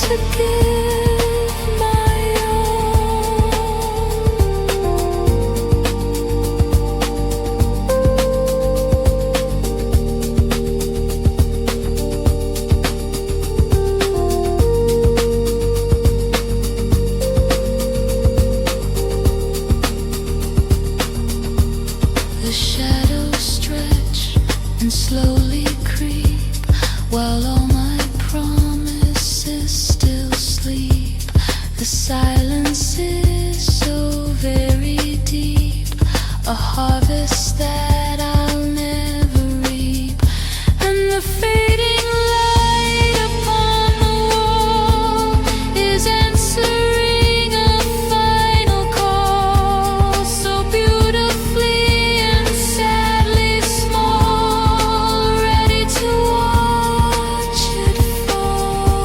to give my all. The shadows stretch and slowly creep, while all my promises still sleep. The silence is so very deep, a harvest that I'll never reap. And the fading light upon the wall is answering a final call, so beautifully and sadly small, ready to watch it fall.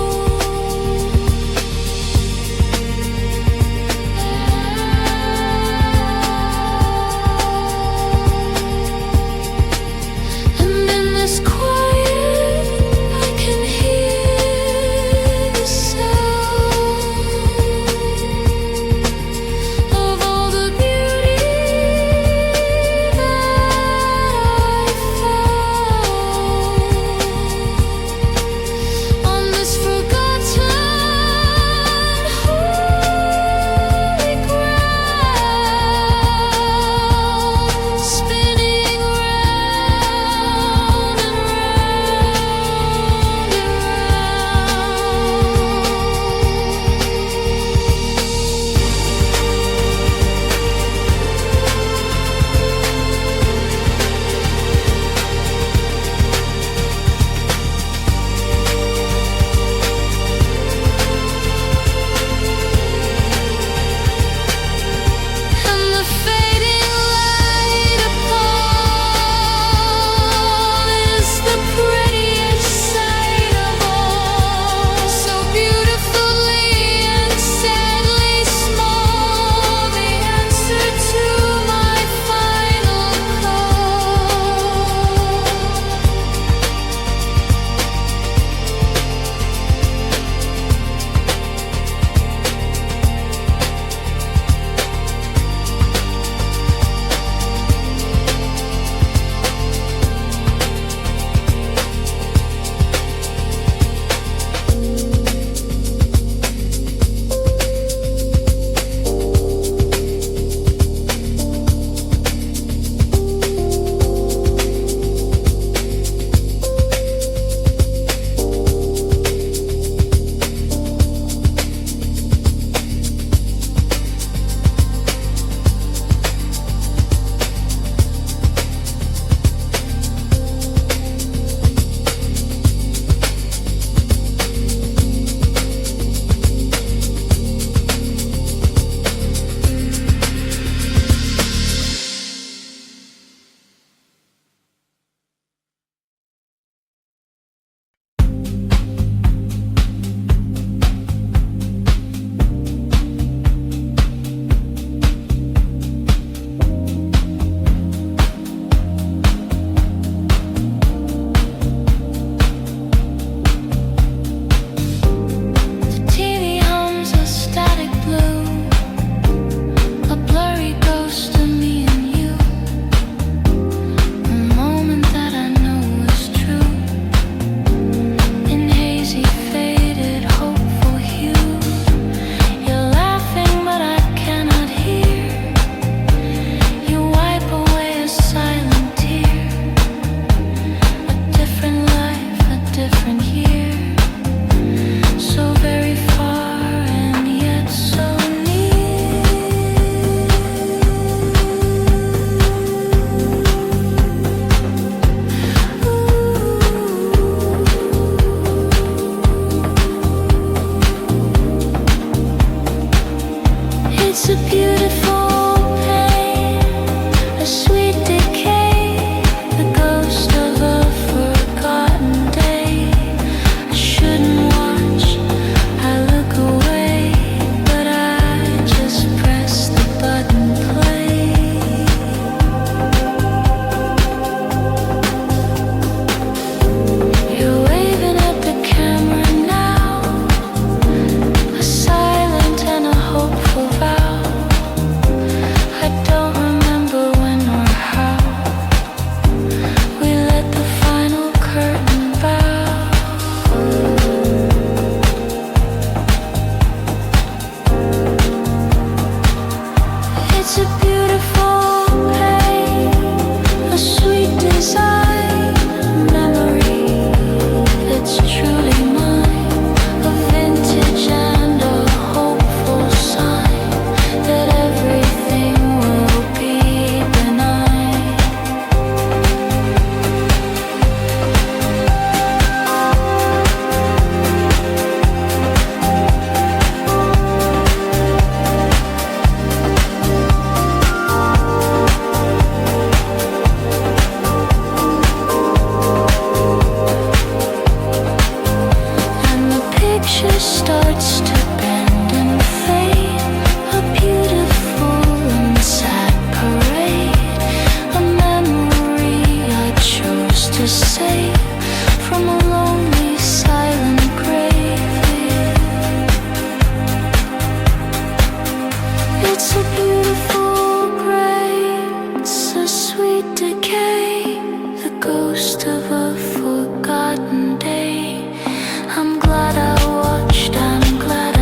future starts to bend and fade. A beautiful and sad parade. A memory I chose to save from a lonely silent grave. It's a beautiful grave. It's a sweet decay. The ghost of a forgotten day. I'm glad I watched, I'm glad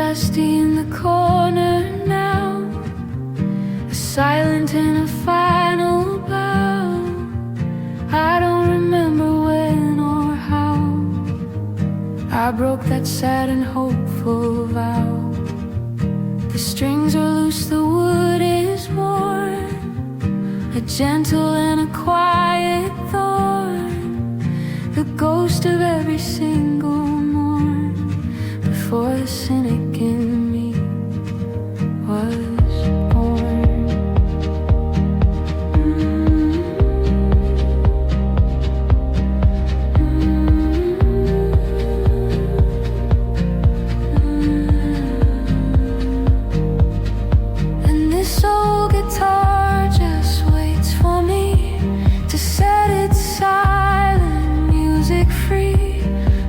dusty in the corner now, silent in a final bow. I don't remember when or how I broke that sad and hopeful vow. The strings are loose, the wood is worn, a gentle and a quiet thorn, the ghost of every single morn before the cynic in me was born. And this old guitar just waits for me to set its silent music free.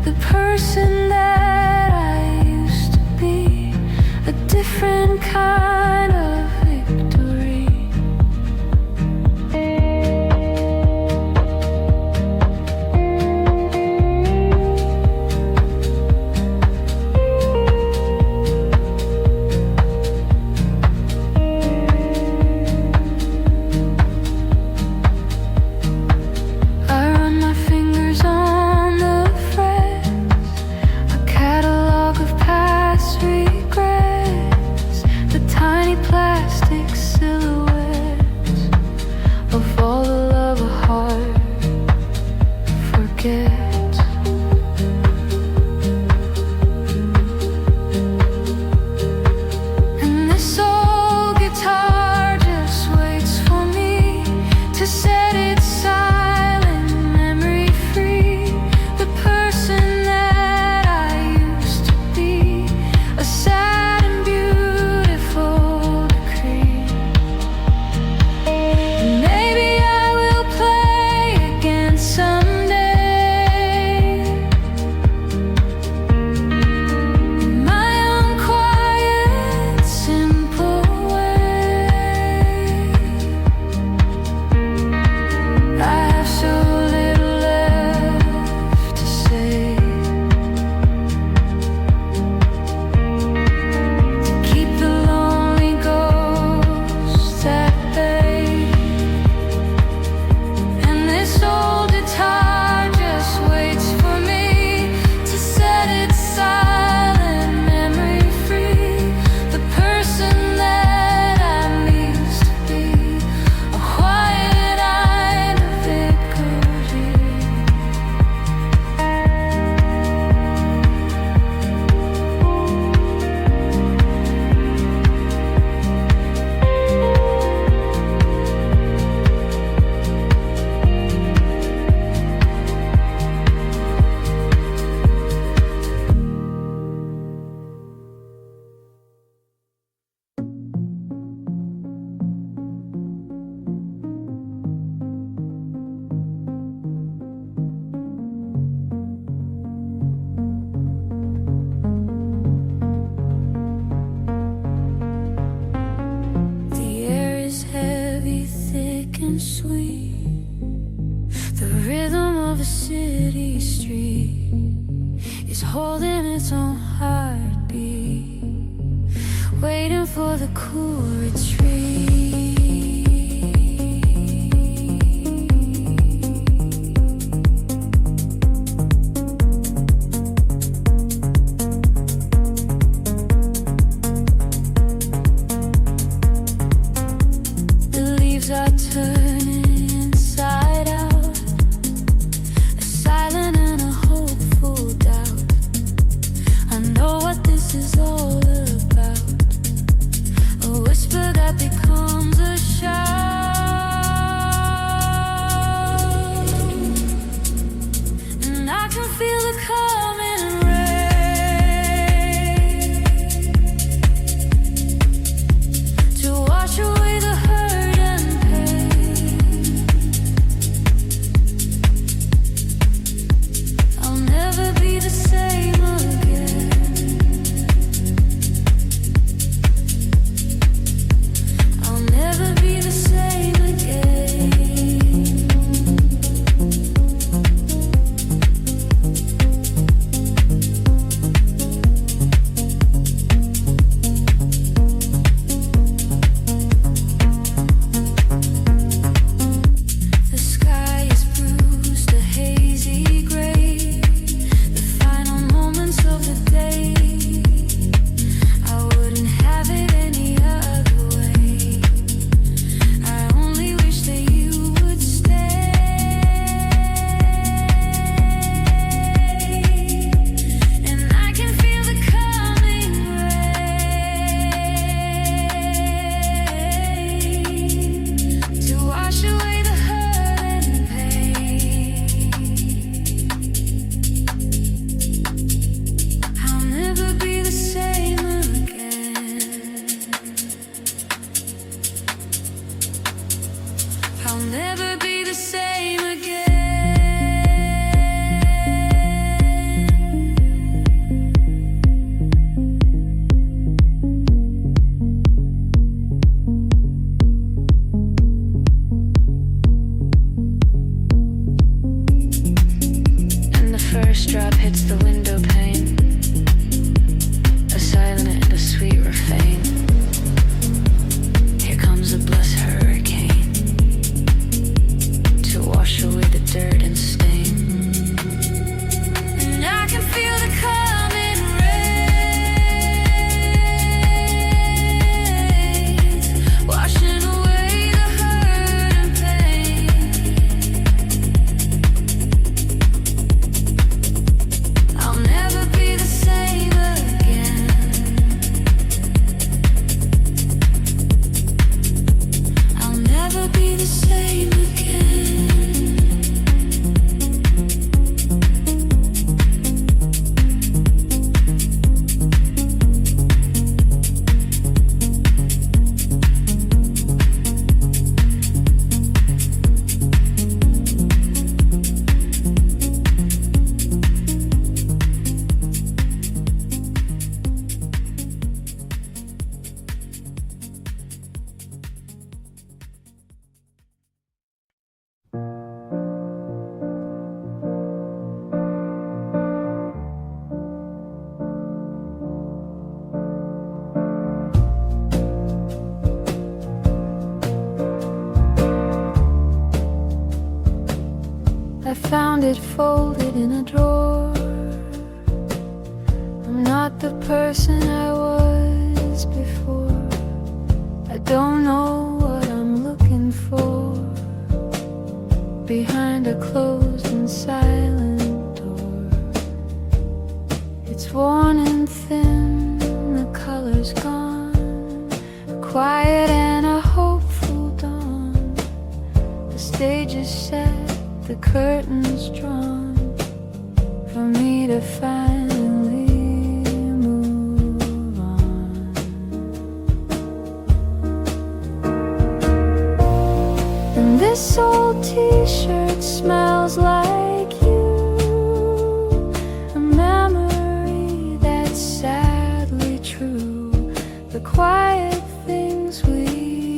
The person that I used to be, a different kind of victory. I run my fingers on the frets, a catalog of past regrets, the tiny plastic silhouettes of all the love a heart forgets. And this old guitar just waits for me to set its silent memory free. The person that I used to be, a sad and beautiful decree. And maybe I will play again someday, in my own quiet, simple way. I have so little left to say, to keep the lonely ghosts at bay. And this old guitar just waits for me to set its silent memory free. The person that I used to be, a quiet-eyed victory. The air is heavy, thick and sweet, the rhythm of a city street is holding its own heartbeat, waiting for the cool retreat. The leaves are turning inside out, a silent and a hopeful doubt. I know what this is all about, a whisper that becomes drop hits the window pane, a silent and a sweet refrain. Here comes a blessed hurricane to wash away the dirt and stain. And I can feel the coming rain, washing away the hurt and pain. I'll never be the same again. I'll never be the same again. I found it folded in a drawer. I'm not the person I was before. I don't know what I'm looking for behind a closed and silent door. It's worn and thin, the color's gone, quiet and a hopeful dawn. The stage is set, the curtains drawn, for me to finally move on. And this old t-shirt smells like you, a memory that's sadly true. The quiet things we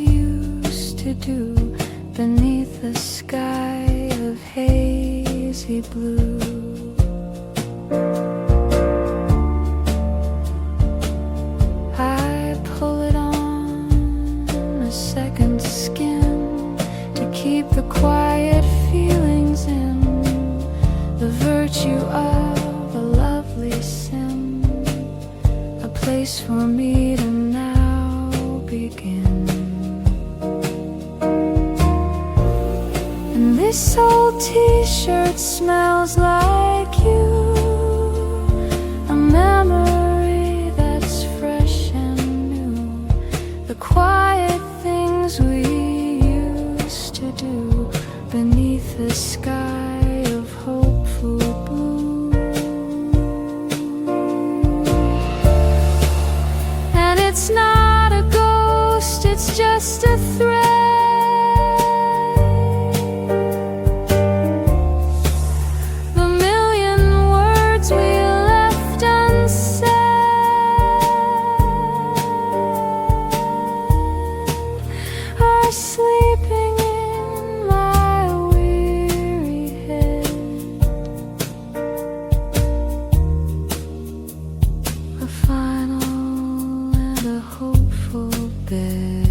used to do beneath the sky of hazy blue. I pull it on a second skin to keep the quiet feelings in, the virtue of a lovely sin, a place for me to now begin. This old t-shirt smells like you, a memory that's fresh and new. The quiet things we used to do beneath the sky of hopeful blue. And it's not a ghost, it's just a thread. Sleeping in my weary head, a final and a hopeful bed.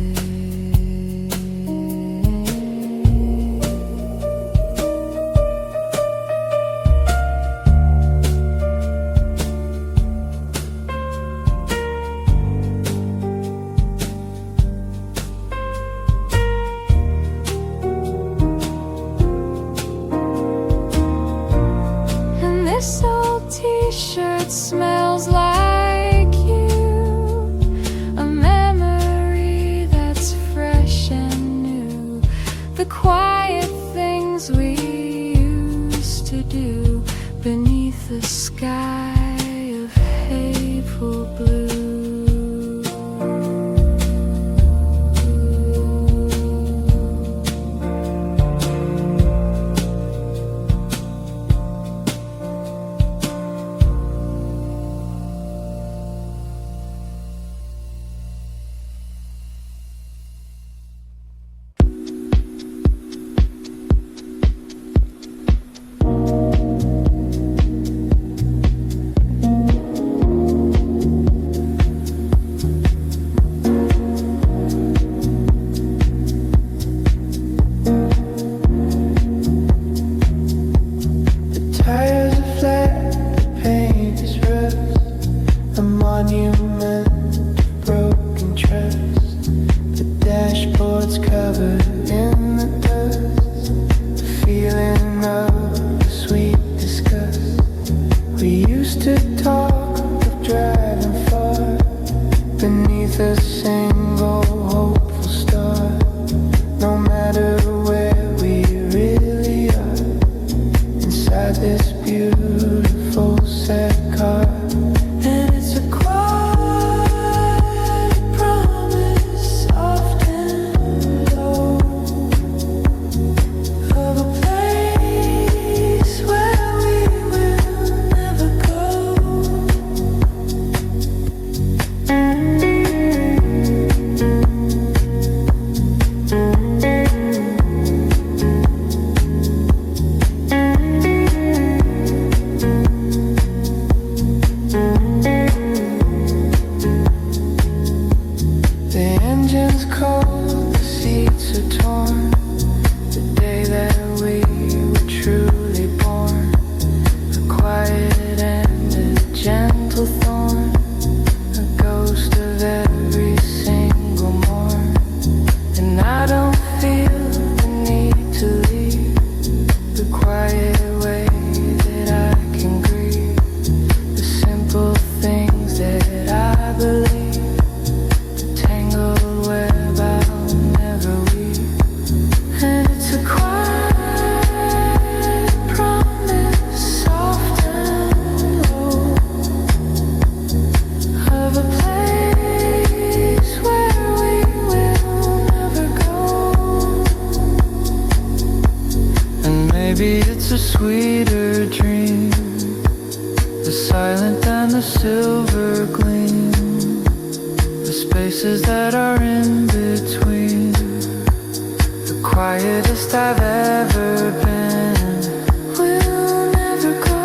This old t-shirt smells like you, a memory that's fresh and new. The quiet things we used to do beneath the sky of hateful blue. inside this beautiful set car. And it's a quiet promise, soft and low, of a place where we will never go. Maybe it's a sweeter dream, the silent and the silver gleam, the spaces that are in between, the quietest I've ever been. We'll never go.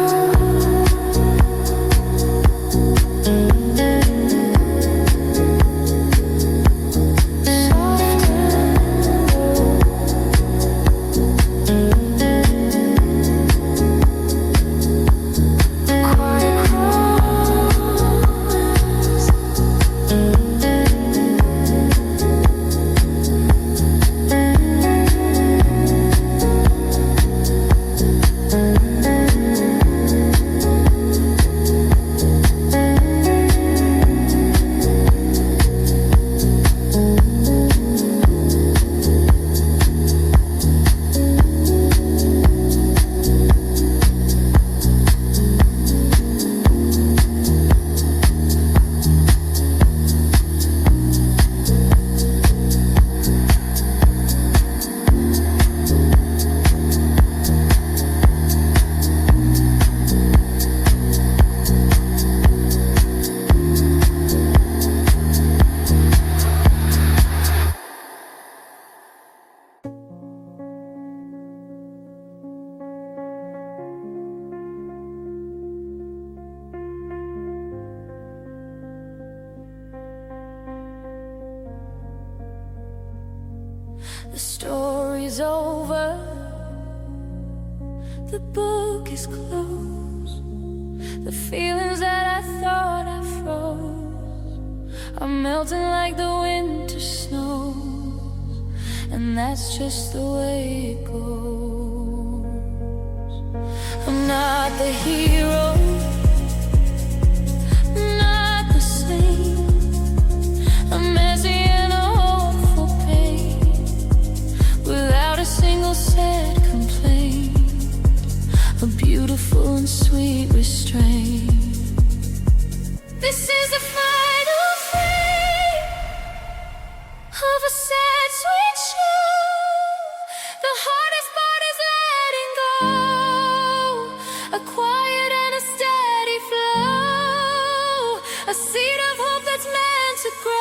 The story's over, the book is closed. The feelings that I thought I froze are melting like the winter snows, and that's just the way it goes. I'm not the hero, not the saint. I'm messy and a hopeful pain, without a single sad complaint, a beautiful and sweet restraint. This is the final frame of a sad, sweet show. The hardest part is letting go, a quiet and a steady flow, a seed of hope that's meant to grow.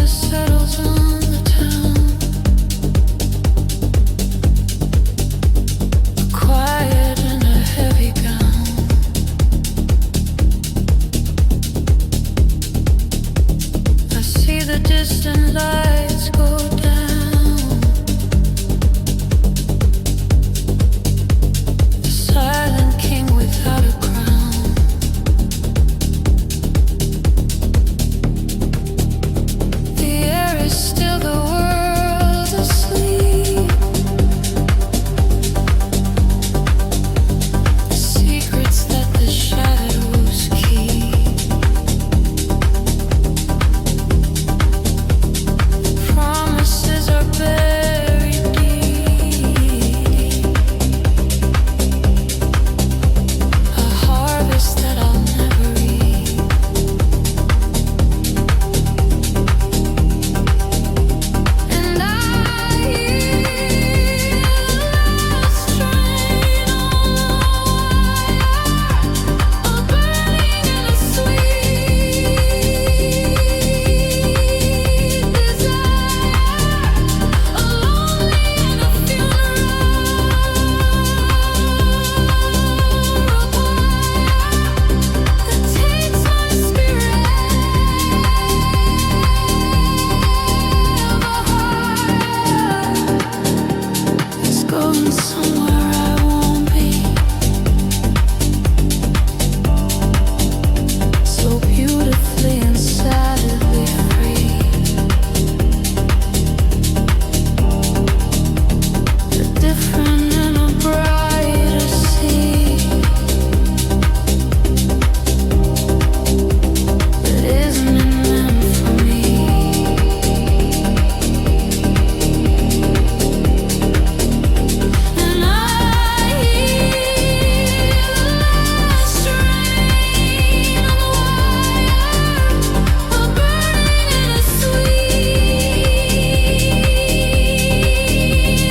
settles on the town. Quiet in a heavy gown. I see the distant lights go down. The silent king without a crown. The air is still, the world asleep. The secrets that the shadows keep. Promises are buried deep. A harvest that I'll never reap. And I hear the last train on the wire, a burning and a sweet desire, a lonely and a funeral that takes my spirit higher. It's going somewhere I won't be. So beautifully and sadly free. A different and a brighter sea that isn't meant for me. And I hear the last train on the wire, a burning and a sweet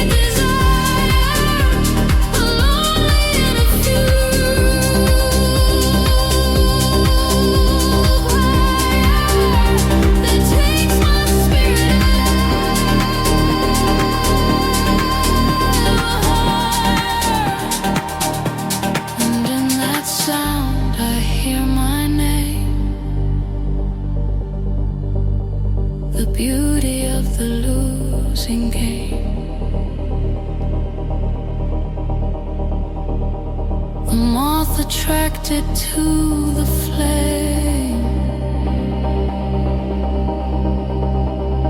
desire, a lonely and a that takes my spirit higher. And in that sound I hear my name. The beauty of the losing game. The moth attracted to the flame,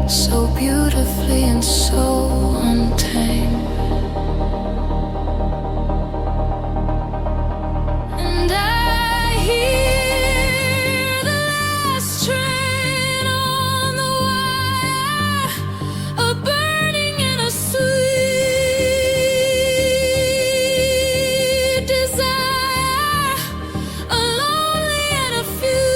so beautifully and so untamed. And I hear the last train on the wire, a burning and a sweet desire, a lonely and a funeral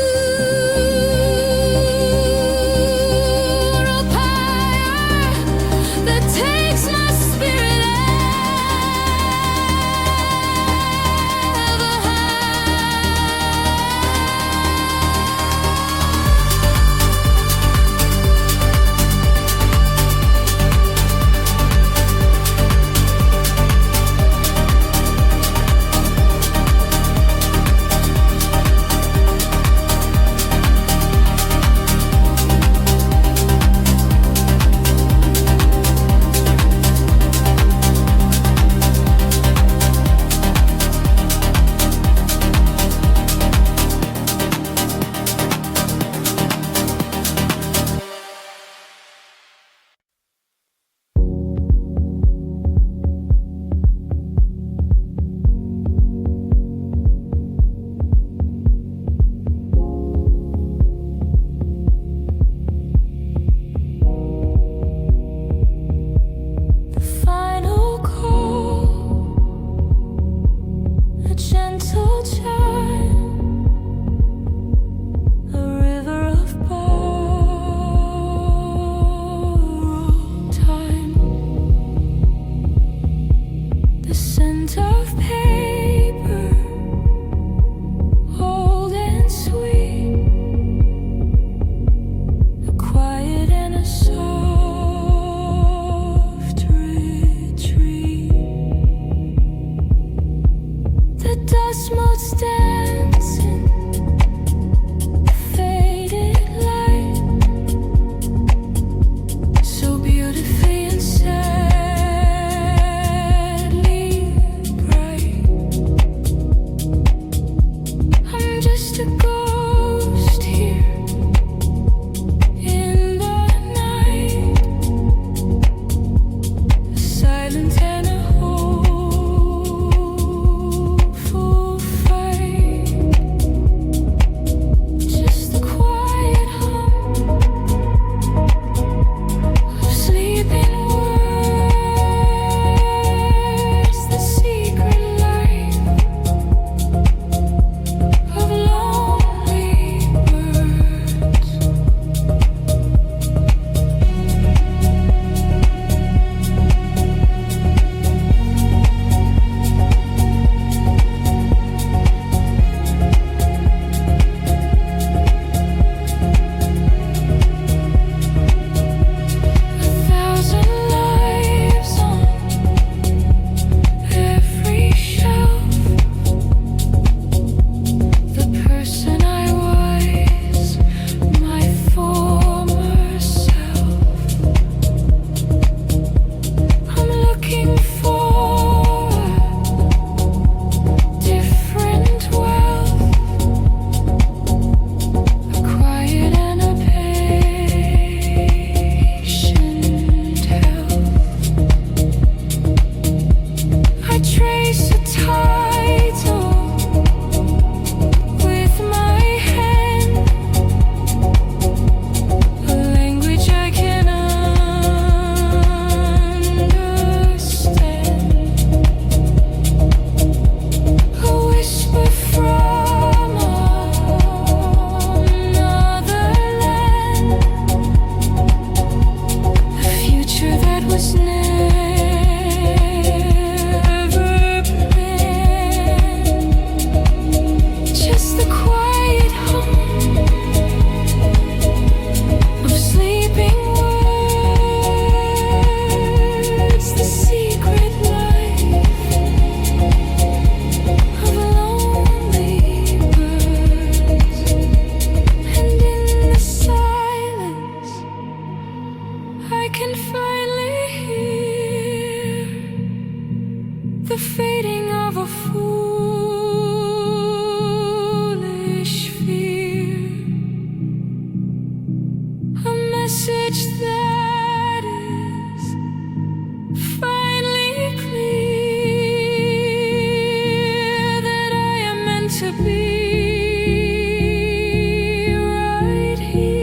pyre that takes my was never planned. Just the quiet hum of sleeping words, the secret life of lonely birds. And in the silence I can finally hear the fading of a foolish fear, a message that is finally clear, that I am meant to be right here.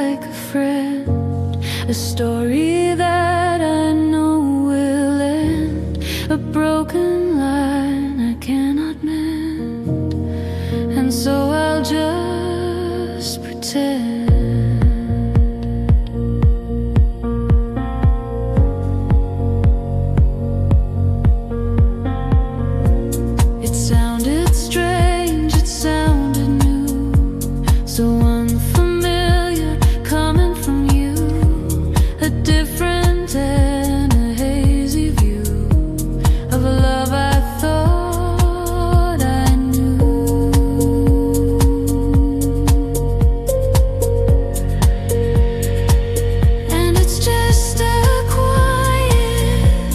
like a friend, a story that I know will end, a broken line I cannot mend, and so I'll just pretend. It sounded strange, it sounded new, so unfamiliar coming from you, a different and a hazy view of a love I thought I knew. And it's just a quiet,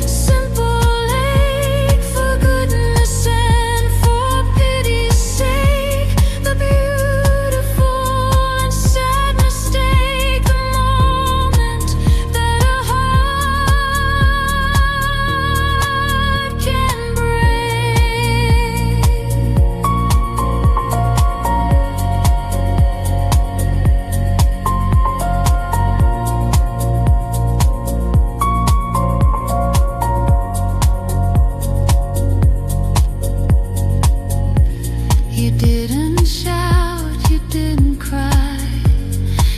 simple lake, for goodness and for pity's sake, the beautiful and sad mistake, the moment that a heart can break. You didn't shout, you didn't cry,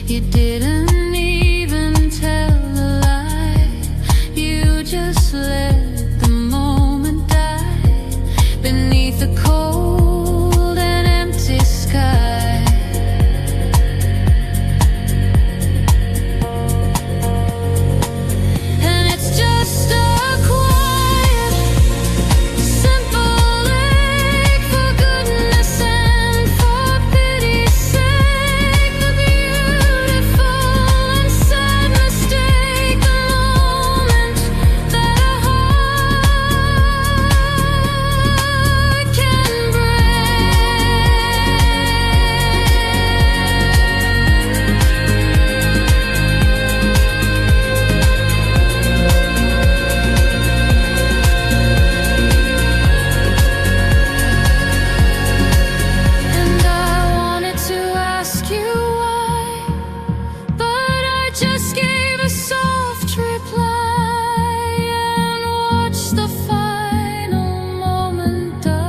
you didn't even tell a lie. You just let the moment die beneath a cold and empty sky. And it's just a quiet, simple lake, for goodness and for pity's sake, the beautiful and sad mistake, the moment that a heart can And I wanted to ask you why, but I just gave a soft reply and watched the final moment die.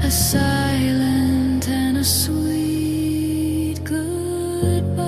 A silent and a sweet goodbye.